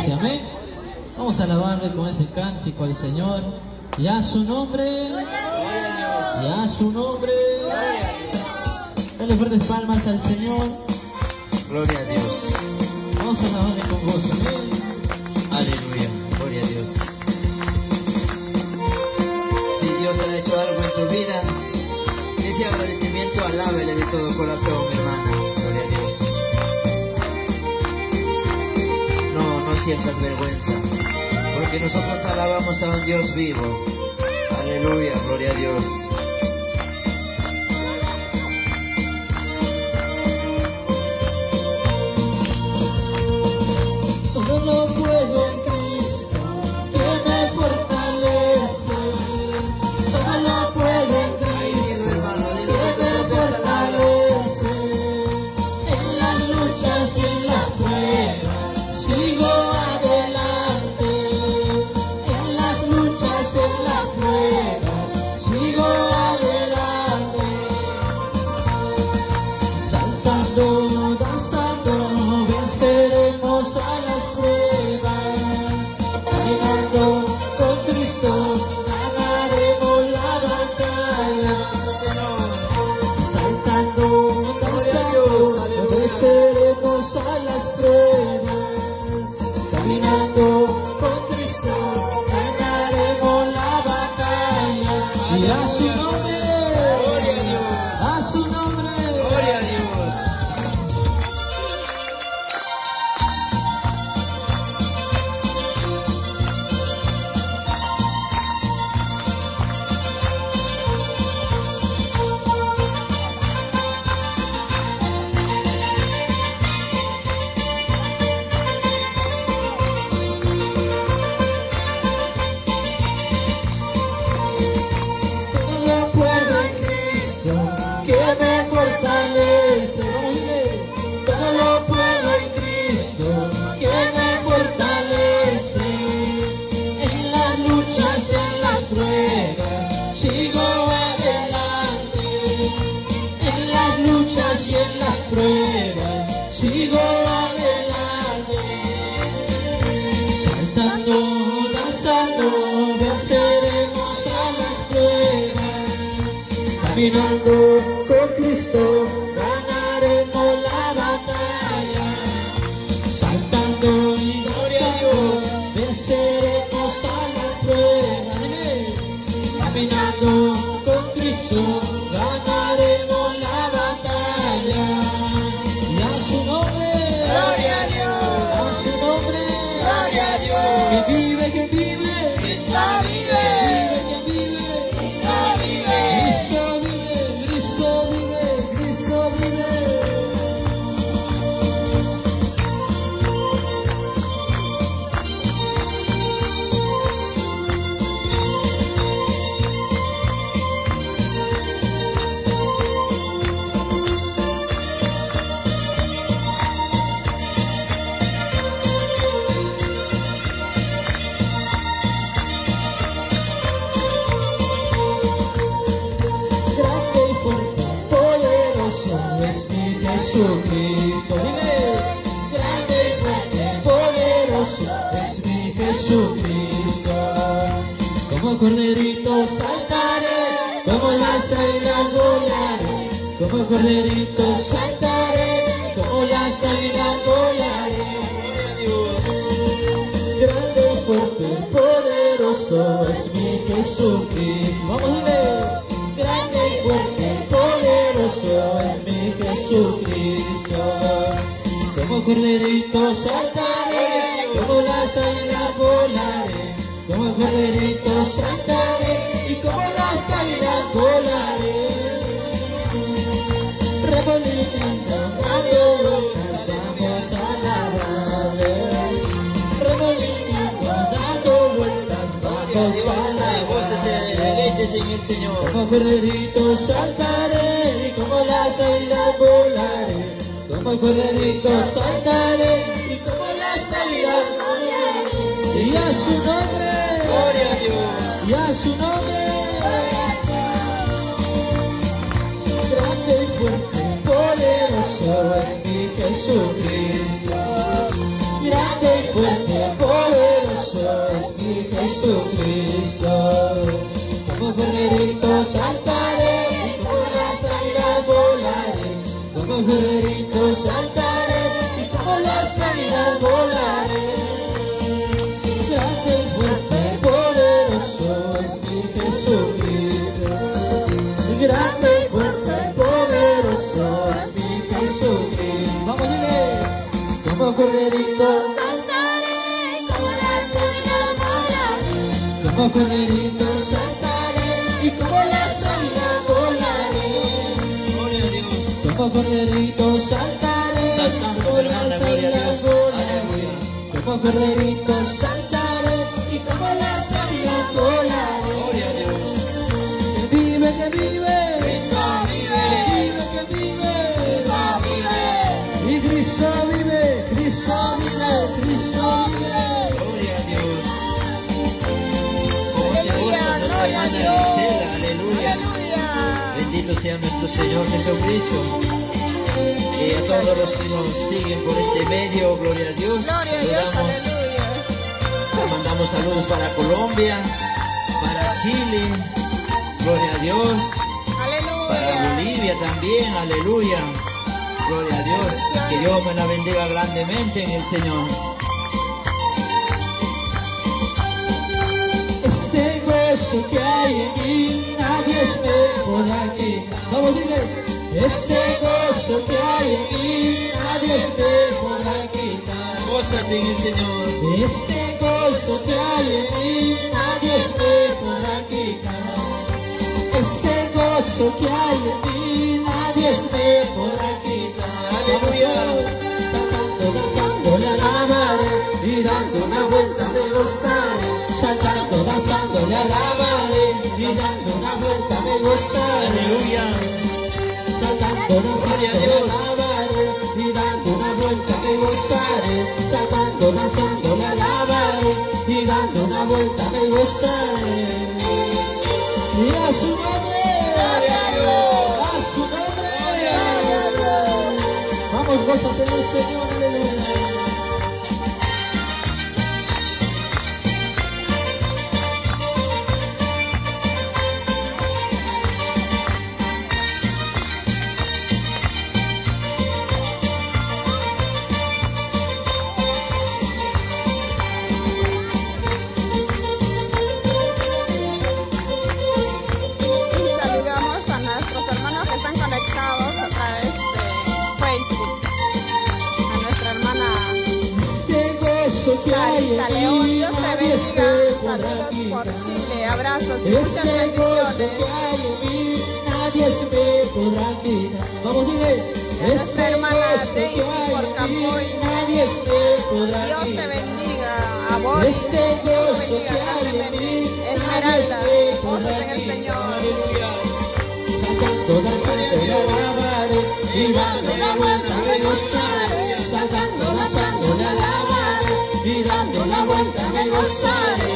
iglesia, amén. Vamos a alabarle con ese cántico al Señor. Y a su nombre, y a su nombre. Dale fuertes palmas al Señor. Gloria a Dios. Vamos a alabarle con gozo, amén. Aleluya, gloria a Dios. Si Dios ha hecho algo en tu vida, ese agradecimiento alábele de todo corazón, mi hermana. Gloria a Dios. No sientas vergüenza, porque nosotros alabamos a un Dios vivo. Aleluya, gloria a Dios. Todo lo puedo en Cristo que me fortalece. Todo lo puedo en Cristo que me fortalece. En las luchas y en las pruebas sigo adelante. En las luchas, en las pruebas sigo adelante. Saltando, danzando, venceremos a las pruebas. Caminando con Cristo, ganaremos la batalla. Saltando, danzando, venceremos a las pruebas. Caminando con Cristo, ganaremos la batalla. Y a su nombre, Gloria a Dios. a su nombre. Gloria a Dios. Todo lo puedo en Cristo que me fortalece. Todo lo puedo en Cristo que me fortalece. En las luchas, en las pruebas, sigo adelante. En las luchas y en las pruebas, sigo adelante. Saltando, danzando, venceremos a las pruebas. Caminando con Cristo, ganaremos la batalla. Saltando y danzando, venceremos a las pruebas. Dile. Caminando con Cristo, ganaremos la batalla. Y a su nombre, Gloria a Dios. a su nombre. Gloria a Dios. Que vive, que vive, Cristo vive. que vive, Cristo vive. Cristo vive, Cristo vive, Cristo vive. Grande y fuerte, poderoso es mi Jesucristo. Dile, grande y fuerte, poderoso es mi Jesucristo. Como corderito saltaré, como las águilas volaré. Como corderito saltaré, como las águilas volaré. Grande y fuerte, poderoso es mi Jesucristo. Vamos a ver. Grande y fuerte, poderoso es mi Jesucristo. Como corderito saltaré, como las águilas volaré. Como corderito saltaré y como las águilas volaré. Remolineando, dando vueltas, vamos a alabarle. Remolineando, dando vueltas, vamos a alabarle. Deleites en el Señor. Como corderito saltaré y como las águilas volaré. Como corderito saltaré y como las águilas volaré. Y a su nombre, Gloria a Dios. y a su nombre. Grande y fuerte, poderoso es mi Jesucristo. Grande y fuerte, poderoso es mi Jesucristo. Como corderito saltaré y como las águilas volaré. Como corderito saltaré y como las águilas volaré. Grande, fuerte, poderoso es mi Jesucristo. Grande, fuerte, poderoso es mi Jesucristo. Vamos, dile. Como corderito Saltaré, como las águilas volaré. como corderito saltaré y como las águilas volaré. Gloria a Dios. Como corderito saltaré, Saltando, como hermana, las gloria a águilas Dios. volaré. Aleluya. Como corderito saltaré y como las águilas volaré. Gloria a Dios. Que vive, que vive, Cristo vive. que vive, Cristo vive. y Cristo vive, Cristo vive, Cristo vive. Gloria a Dios. Como se goza nuestra Gloria a hermana Dios. Gisela. Aleluya. Aleluya. Bendito sea nuestro Señor Jesucristo. Y a todos los que nos siguen por este medio, gloria a Dios. Gloria a Dios. Saludamos, Aleluya. mandamos saludos para Colombia, para Chile, gloria a Dios, para Aleluya. Bolivia también, aleluya. Gloria a Dios. Que Dios me la bendiga grandemente en el Señor. Este gozo que hay en mí, nadie me podrá quitar. Vamos, dile. Este gozo que hay en mí, nadie me podrá quitar. Gózate en el Señor. Este gozo que hay en mí, nadie me podrá quitar. Este gozo que hay en mí, nadie me podrá quitar. Aleluya. Saltando, danzando, le alabaré, y dando una vuelta me gozaré. Saltando, danzando, le alabaré, y dando una vuelta me gozaré. Aleluya. Saltando, Gloria a danzando, Dios. le alabaré, y dando una vuelta me gozaré. Saltando, danzando, le alabaré, y dando una vuelta me gozaré. Y a su nombre, Gloria a Dios. a su nombre. Gloria a Dios. Vamos, gózate en el Señor, aleluya. Y saludamos a nuestros hermanos que están conectados a través de Facebook. A nuestra hermana Este gozo que hay Clarita en León. mí, Dios te nadie bendiga. me podrá Saludos por quitar. Chile. Abrazos y muchas Este gozo bendiciones. que hay en mí, nadie me podrá quitar. Vamos, dile. Nuestra Este hermana gozo que Daisy hay por en mí, Camboy. nadie me podrá Dios te quitar. bendiga. A vos. Este Dios te gozo bendiga que hay en grandemente. mí, Esmeralda. nadie me Gozo podrá en el quitar. Señor. Aleluya. Saltando, danzando, le alabaré, y dando una vuelta me gozaré. Saltando, danzando, le alabaré, y dando una vuelta me gozaré.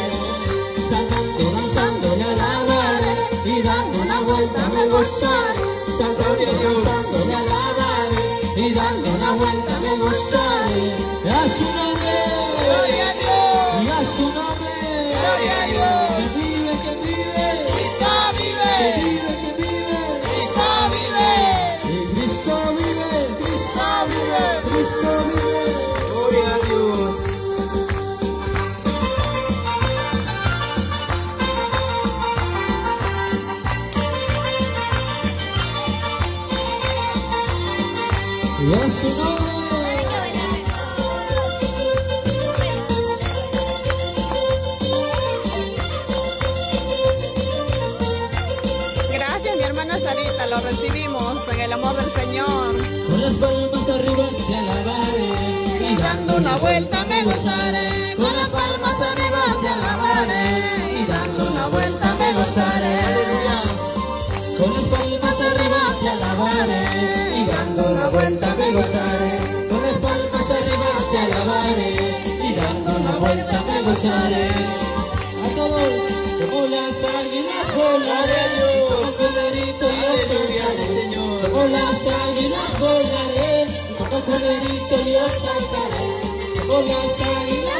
Saltando, danzando, le alabaré, y dando una vuelta me gozaré. Saltando, danzando, le alabaré, y dando una vuelta me gozaré. Y a su nombre, Gloria a Dios. y a su nombre, Gloria a Dios. que vive, que vive, Cristo que vive. vive, que vive. Cristo vive. Y Cristo vive, Cristo vive. Cristo vive. Gloria a Dios. Y a su nombre. Gracias, mi hermana Sarita. Lo recibimos en el amor del Señor. Con las palmas arriba se alabaré. Y dando una vuelta me gozaré. Con las palmas arriba te alabaré. Y dando una vuelta me gozaré. Aleluya. Con las palmas arriba te alabaré. Y dando una vuelta me gozaré. Con las palmas arriba te alabaré. Y dando una vuelta me gozaré. A todos, como las águilas volaré. Como corderito yo Aleluya, saltaré. sí, Señor. Como las águilas volaré. Como corderito yo saltaré. Como las águilas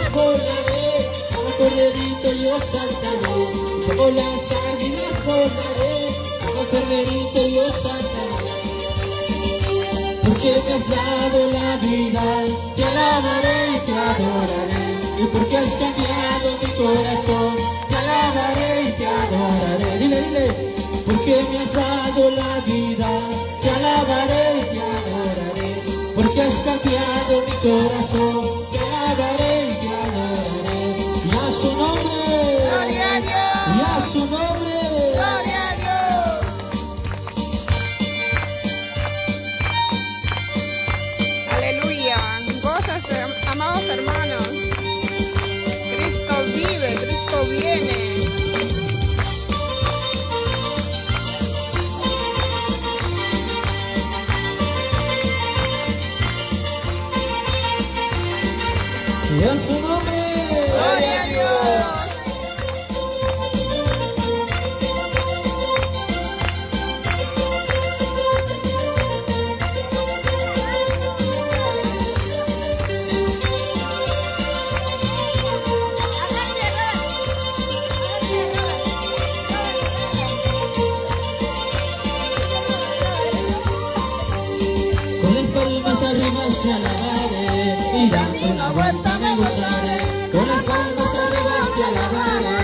corderito yo saltaré, y como las águilas volaré, como corderito yo saltaré. Porque me has dado la vida, te alabaré y te adoraré, y porque has cambiado mi corazón, te alabaré y te adoraré. Dile, dile, porque me has dado la vida, te alabaré y te adoraré, porque has cambiado mi corazón, te alabaré y te adoraré. Y a su nombre, Gloria a Dios. y a su nombre. Gloria a Dios. Aleluya. Gózase, amados hermanos. Cristo vive, Cristo viene. Y a su nombre. Gloria a Dios. Con las palmas arriba te alabaré, y dando una vuelta me gozaré. Con las palmas arriba te alabaré,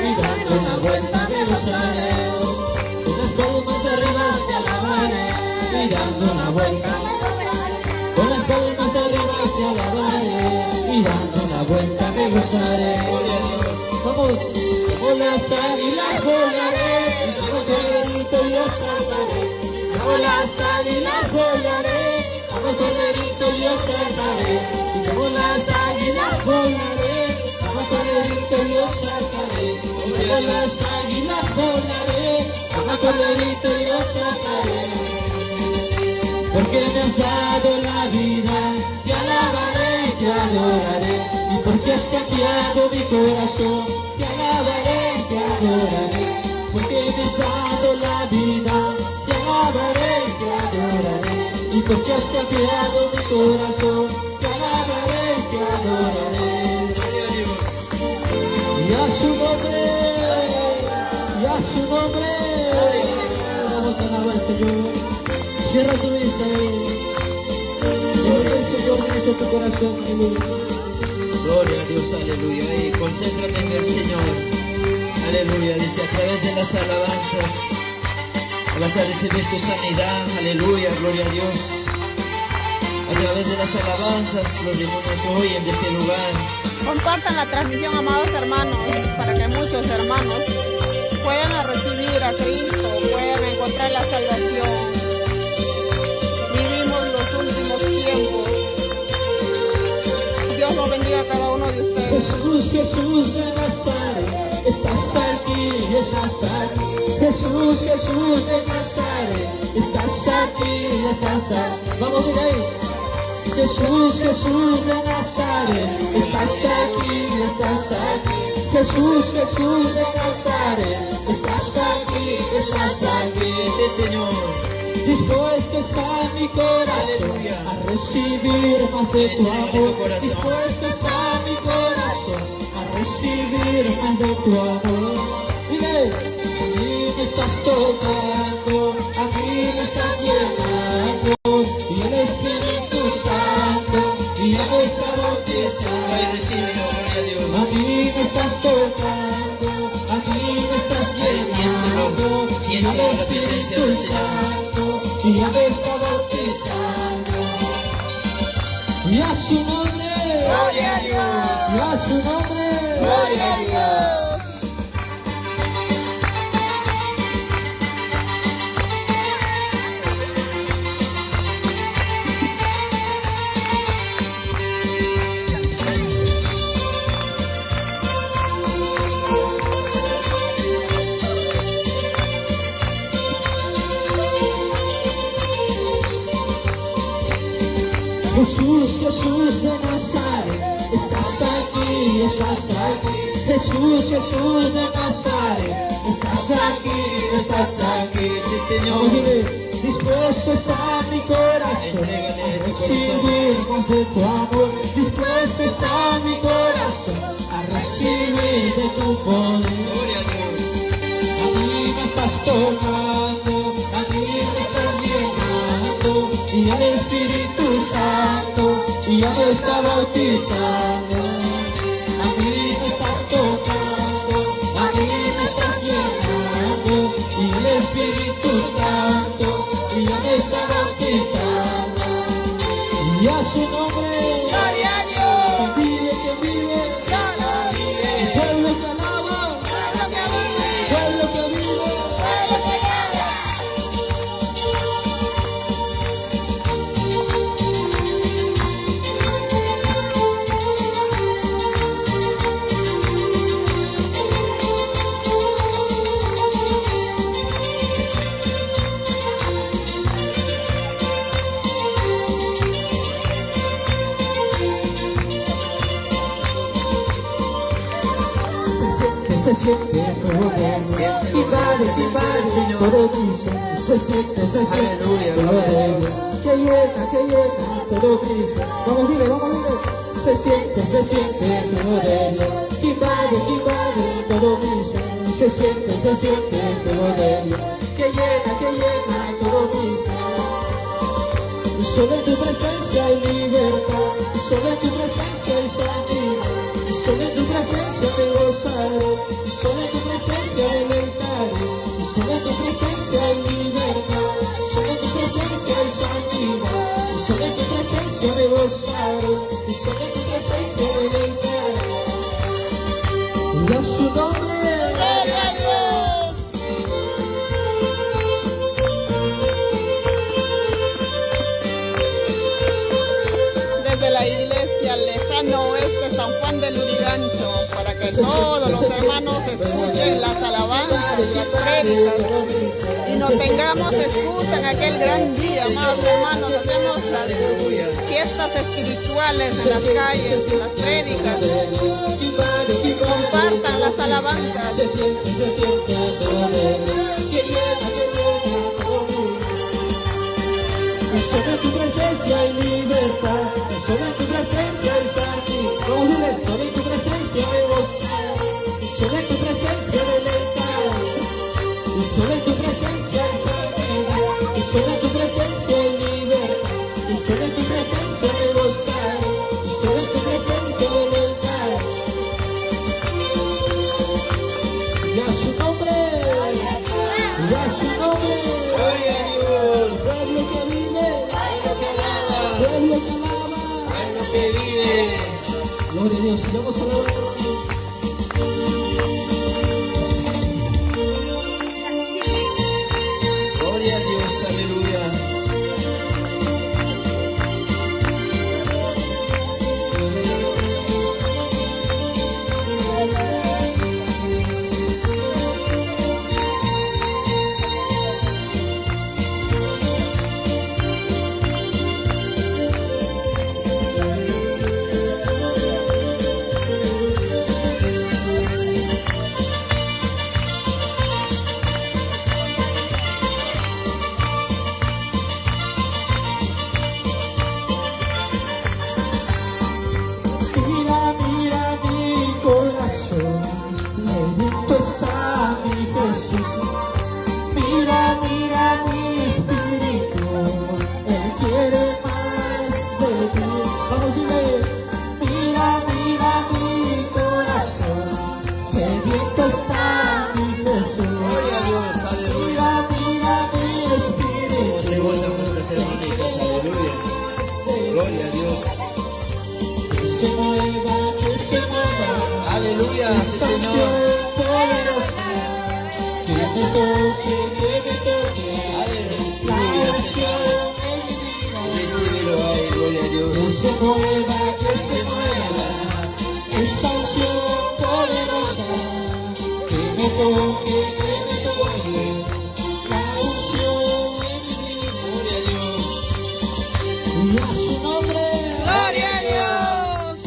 y dando una vuelta me gozaré. Con las palmas arriba te alabaré, y dando una vuelta me gozaré. Con las palmas arriba te alabaré, y dando una vuelta me gozaré. Vamos, como las águilas volaré, y como corderito yo saltaré. Como las águilas volaré, como corderito yo saltaré. Y como las águilas volaré, como corderito yo saltaré. Y como las águilas volaré, como corderito yo saltaré. Porque me has dado la vida, te alabaré y te adoraré. Y porque has cambiado mi corazón, te alabaré y te adoraré. Porque me has dado la vida, te alabaré y te adoraré. Y porque has cambiado mi corazón, te alabaré y te adoraré. Y a su nombre, y a su nombre, vamos a alabar al Señor. Cierra tu vista ahí. Deja que el Señor ministre tu corazón, aleluya. Gloria a Dios, aleluya. Y concéntrate en el Señor. Aleluya. Dice, a través de las alabanzas vas a recibir tu sanidad. Aleluya, gloria a Dios. A través de las alabanzas los demonios huyen de este lugar. Compartan la transmisión, amados hermanos, para que muchos hermanos puedan recibir a Cristo, puedan encontrar la salvación. Vivimos los últimos tiempos. Dios los bendiga a cada uno de ustedes. Jesús, Jesús de Nazaret, estás aquí, estás aquí. Jesús, Jesús de Nazaret, estás aquí, estás aquí. Vamos, mira ahí. Jesús, Jesús de Nazaret, estás aquí, estás aquí. Jesús, Jesús de Nazaret, estás aquí, estás aquí. Sí, Señor. Dispuesto está mi corazón a recibir más de tu amor. Dispuesto está mi corazón a recibir más de tu amor. Dile, a mí me estás tocando, a mí me estás llenando, y el Espíritu Santo ya me está bautizando. Ay, recíbelo, gloria a Dios. A mí me estás tocando, a mí me estás llenando, y el Espíritu Santo ya me está bautizando. Y a su nombre, Gloria a Dios. y a su nombre, Gloria a Dios. Jesús, Jesús de Nazaret, estás aquí, estás aquí. Jesús, Jesús de Nazaret, estás aquí, estás aquí. Sí, Señor. Vamos, dile, dispuesto está mi corazón Entrégale a tu recibir más de tu amor. Dispuesto está mi corazón a recibir de tu poder. Gloria a Dios. A mí me estás tocando, a mí me estás llenando, y al Espíritu Santo, y ya me está bautizando. A mí me estás tocando, a mí me estás llenando, y el Espíritu Santo, y ya me está bautizando. Y a su nombre, Gloria a Dios. que vive, Gloria. el pueblo que alaba, Pueblo que vive. pueblo que vive. Pueblo que llama. Se siente fuego de Dios, invade, invade, todo Cristo, se siente Aleluya, fuego gloria a de Dios. Dios, que llena todo Cristo. Vamos, dile, se siente fuego de Dios, invade, invade, todo Cristo, se siente fuego de Dios, que llena todo Cristo. Y solo en tu presencia hay libertad, y solo en tu presencia hay santidad, y solo en tu presencia me gozaré, y solo en tu presencia deleitaré, y solo en tu presencia hay libertad, y solo en tu presencia hay santidad, y solo en tu presencia me gozaré, y solo en tu presencia deleitaré. Y a su nombre. Gloria a Dios. Desde la iglesia lejano oeste San Juan del Lurigancho, para que todos los hermanos escuchen las alabanzas, las prédicas y nos tengamos excusa en aquel gran día, amados hermanos. Hacemos las fiestas espirituales en las calles, en las prédicas. Compartan las alabanzas. Se siente poder, que llena todo mundo. Y solo en tu presencia hay libertad, y solo en tu presencia hay santidad. Vamos, dile, solo en tu presencia hay gozar, y solo en tu presencia deleitar, y solo en tu presencia hay santidad, y solo en tu presencia hay libertad, y solo en tu presencia hay gozar, y solo en tu presencia deleitar. Y a su nombre, y a su nombre, Gloria a Dios. pueblo que vive, Pueblo que alaba. pueblo que alaba. Pueblo que vive. Gloria a Dios, y vamos a alabar. Gloria a Dios. Aleluya. Mira, mira mi corazón, lento está mi Jesús. Mira, mira mi espíritu, Él quiere más de ti. Vamos, dile, mira, mira mi corazón, sediento está mi Jesús. Gloria a Dios. Aleluya. Mira, mira mi Como espíritu. se gozan nuestras hermanitas. Aleluya. Gloria a Dios. Que se mueva, que se mueva. Aleluya. Sí, Señor. Poderosa, que me toque, la Aleluya, unción Señor. en mi vida. Recíbelo ahí. Gloria a Que Dios. se mueva, esa unción poderosa, que me toque, la unción en mi vida. Gloria a Dios. Y a su nombre, Gloria a Dios.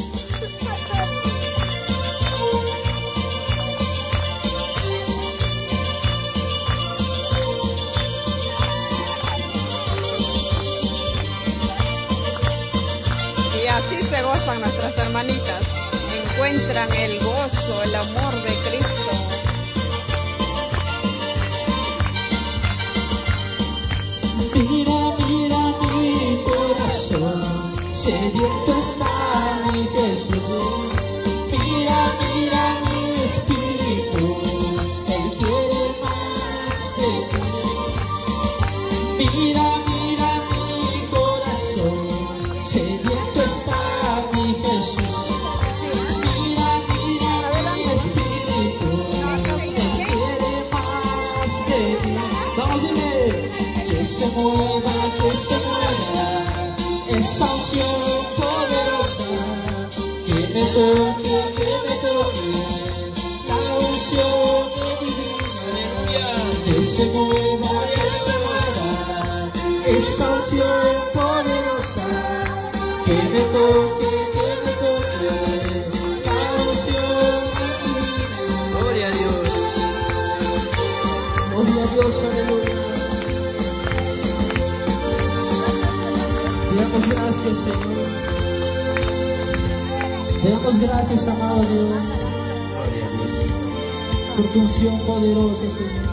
Y así se gozan nuestras hermanitas. Encuentran el gozo, el amor de Mira, mira mi corazón, sediento está mi Jesús. Mira, mira mi espíritu, Él quiere más de mí. Mira, mira mi corazón, sediento está mi Jesús. Mira, mira mi espíritu, Él quiere más de mí. Vamos, dile. Que se mueva esa unción poderosa, que me toque, la unción divina. Que se mueva esa unción poderosa, que me toque, la unción divina. Gloria a Dios. Gloria a Dios, aleluya. Te damos gracias, Señor. Te damos gracias, amado Dios, Gloria a Dios. por tu unción poderosa, Señor.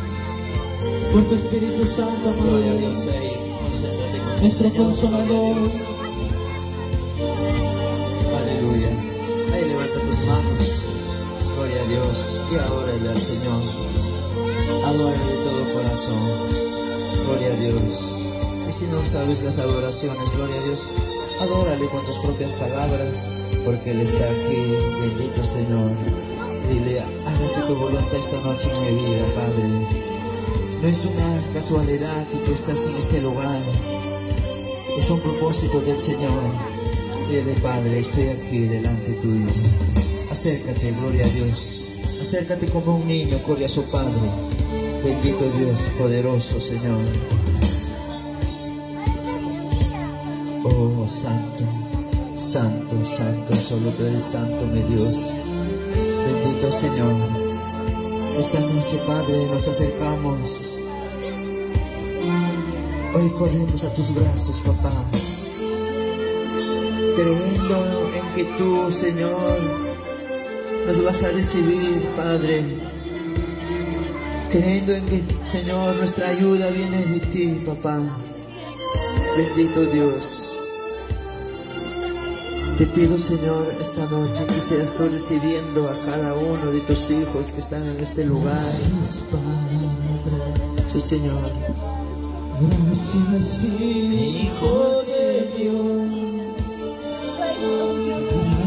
Por tu Espíritu Santo, amado Gloria a Dios. Dios. Ahí, concéntrate con el Nuestro Señor. Gloria a Consolador. Dios. Aleluya. Ahí levanta tus manos. Gloria a Dios. Y adórale al Señor. Adórale de todo corazón. Gloria a Dios. Y si no sabes las adoraciones, gloria a Dios, adórale con tus propias palabras, porque Él está aquí. Bendito Señor. Dile, hágase tu voluntad esta noche en mi vida, Padre. No es una casualidad que tú estás en este lugar. Es un propósito del Señor. Dile, Padre, estoy aquí delante tuyo. Acércate, gloria a Dios. Acércate como un niño, corre a su Padre. Bendito Dios, poderoso Señor. Oh, santo, santo, santo, solo tú eres santo, mi Dios. Bendito Señor. Esta noche, Padre, nos acercamos. Hoy corremos a tus brazos, papá, creyendo en que tú, Señor, nos vas a recibir, Padre. Creyendo en que, Señor, nuestra ayuda viene de ti, papá. Bendito Dios. Te pido, Señor, esta noche que seas tú recibiendo a cada uno de tus hijos que están en este lugar. Sí, Señor. Gracias, Hijo de Dios.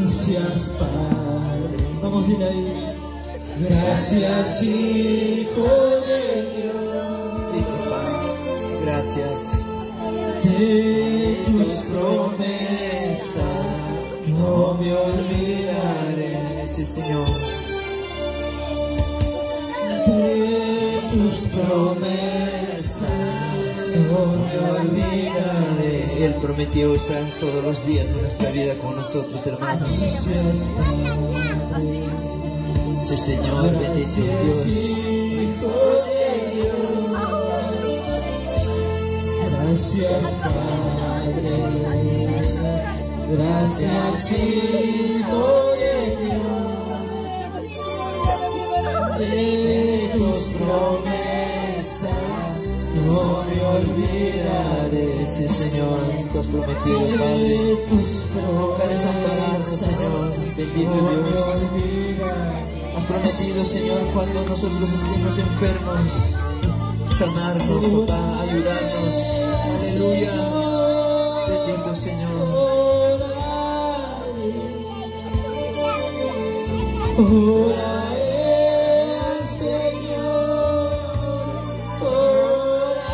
Gracias, Padre. Vamos a ir ahí. Gracias, Hijo de Dios. Sí, papá. Gracias. De tus promesas no me olvidaré. Sí, Señor. De tus promesas no me olvidaré. Él prometió estar todos los días de nuestra vida con nosotros, hermanos. Gracias, Padre. Sí, Señor, bendito Dios. Hijo de Dios. Gracias, Padre. Gracias, Hijo de Dios. De tus promesas no me olvidaré. Sí, Señor, tú has prometido, Padre. Nunca desampararnos, Señor. Bendito Dios. Has prometido, Señor, cuando nosotros estemos enfermos, sanarnos, papá, ayudarnos. Aleluya. Bendito Señor. Ora el Señor, oraré,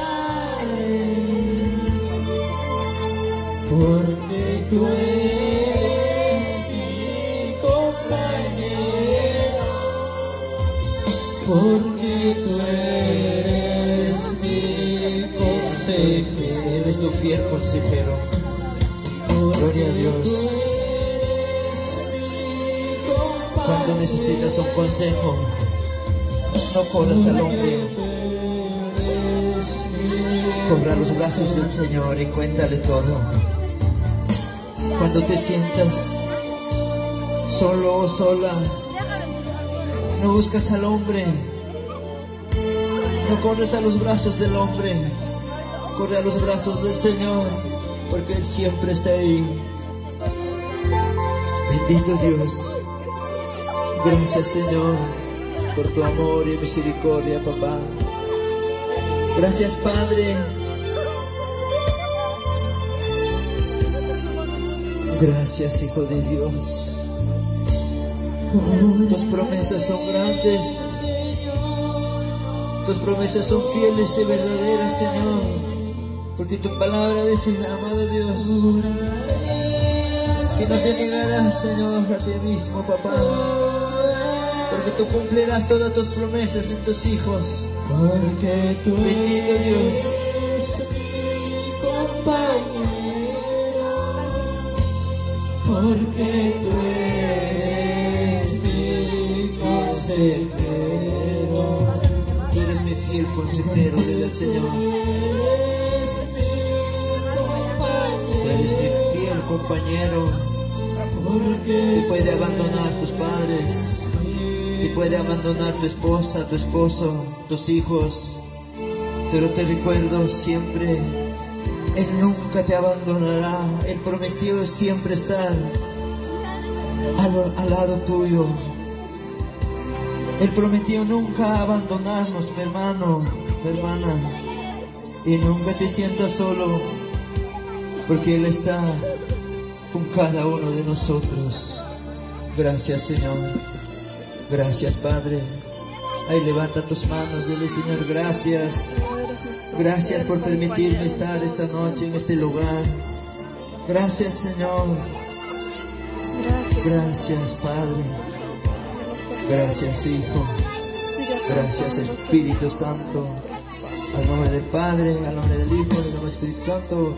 porque tú eres mi compañero, porque tú eres mi consejero. Él es tu fiel consejero. Gloria a Dios. Cuando necesitas un consejo, no corras al hombre. Corra a los brazos del Señor y cuéntale todo. Cuando te sientas solo o sola, no buscas al hombre. No corres a los brazos del hombre. corre a los brazos del Señor, porque Él siempre está ahí. Bendito Dios. Gracias, Señor, por tu amor y misericordia, papá. Gracias, Padre. Gracias, Hijo de Dios. Tus promesas son grandes. Tus promesas son fieles y verdaderas, Señor. Porque tu palabra dice, amado Dios, que no te negarás, Señor, a ti mismo, papá. Porque tú cumplirás todas tus promesas en tus hijos. Porque tú Bendito Dios. eres mi compañero. Porque tú eres mi consejero. Tú eres mi fiel consejero del Señor. Tú eres mi fiel compañero. Te puede abandonar tus padres. Te puede abandonar tu esposa, tu esposo, tus hijos. Pero te recuerdo siempre, Él nunca te abandonará. Él prometió siempre estar al lado tuyo. Él prometió nunca abandonarnos, mi hermano, mi hermana. Y nunca te sientas solo, porque Él está con cada uno de nosotros. Gracias, Señor. Gracias, Padre. Ay, levanta tus manos, dile, Señor, gracias. Gracias por permitirme estar esta noche en este lugar. Gracias, Señor. Gracias, Padre. Gracias, Hijo. Gracias, Espíritu Santo. Al nombre del Padre, al nombre del Hijo, al nombre del Espíritu Santo.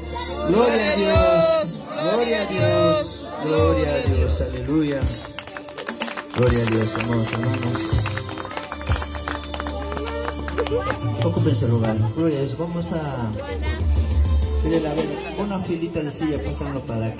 Gloria a Dios. Gloria a Dios. Gloria a Dios. Aleluya. Gloria a Dios, amados hermanos. Ocupen su lugar. Gloria a Dios. Vamos a pedirle a ver una filita de silla pasando para acá.